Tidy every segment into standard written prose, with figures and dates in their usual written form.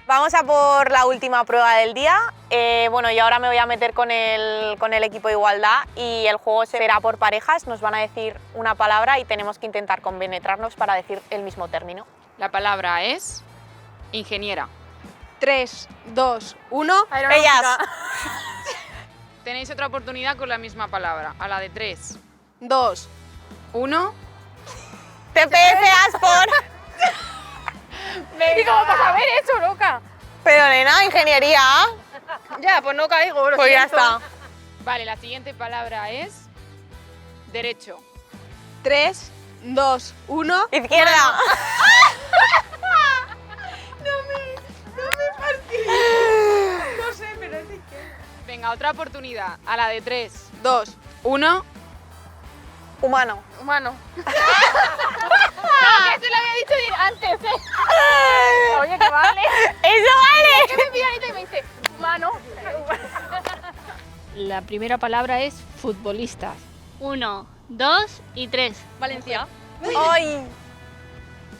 Vamos a por la última prueba del día. Bueno, y ahora me voy a meter con el equipo de igualdad y el juego será por parejas. Nos van a decir una palabra y tenemos que intentar compenetrarnos para decir el mismo término. La palabra es ingeniera. 3, 2, 1. Ellas. Tenéis otra oportunidad con la misma palabra, a la de 3, 2. 1. TPF Aspor. ¿Y cómo vas a ver eso, loca? Pero nena, ingeniería. Ya, pues no caigo. Pues ya está. Vale, la siguiente palabra es derecho. 3, 2, 1. Izquierda. No sé, pero es que... Venga, otra oportunidad, a la de 3, 2. 1. Humano. Humano. No, que eso lo había dicho antes, ¿eh? Oye, que vale. ¡Eso vale! Que me pilla ahorita y me dice, humano. La primera palabra es futbolistas. 1, 2 y 3. Valencia. ¡Ay!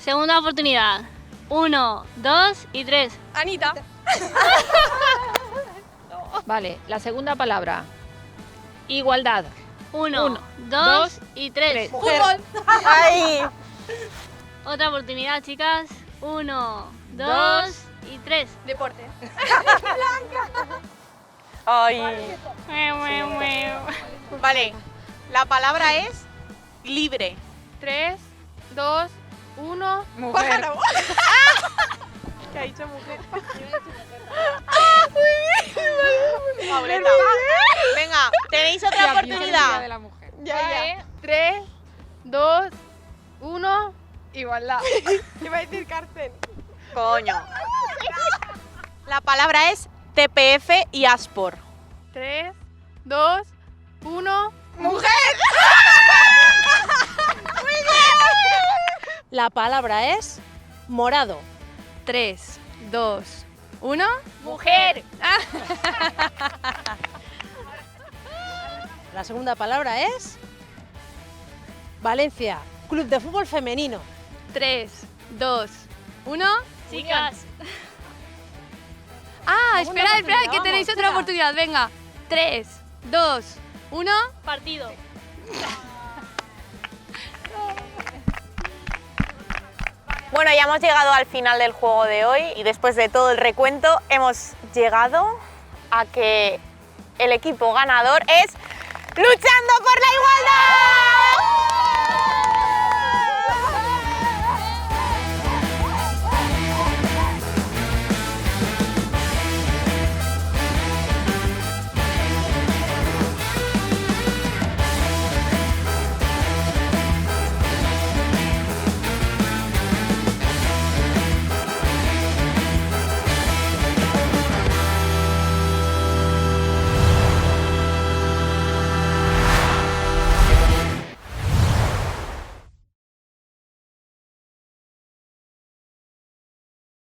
Segunda oportunidad. 1, 2 y 3. Anita. Vale, la segunda palabra. Igualdad. 1, 2 y 3. Fútbol. ¡Ay! Otra oportunidad, chicas. 1, 2 y 3. Deporte. ¡Ay! Vale, la palabra es libre. 3, 2, 1. Mujer. ¡Pájaro! ¿Qué ha dicho mujer? Pauleta. Venga, tenéis otra Ya, piensa en el Día de oportunidad. la mujer. Vale, 3, 2, 1. Igualdad. Iba a decir cárcel. Coño. La palabra es TPF y Aspor. 3, 2, 1. ¡Mujer! La palabra es morado. 3, 2, 1. Mujer. La segunda palabra es Valencia, Club de Fútbol Femenino. 3, 2, 1. Chicas. Ah, Segunda espera, oportunidad, que tenéis vamos, otra espera. oportunidad. Venga. 3, 2, 1. Partido. Bueno, ya hemos llegado al final del juego de hoy y después de todo el recuento hemos llegado a que el equipo ganador es Luchando por la Igualdad.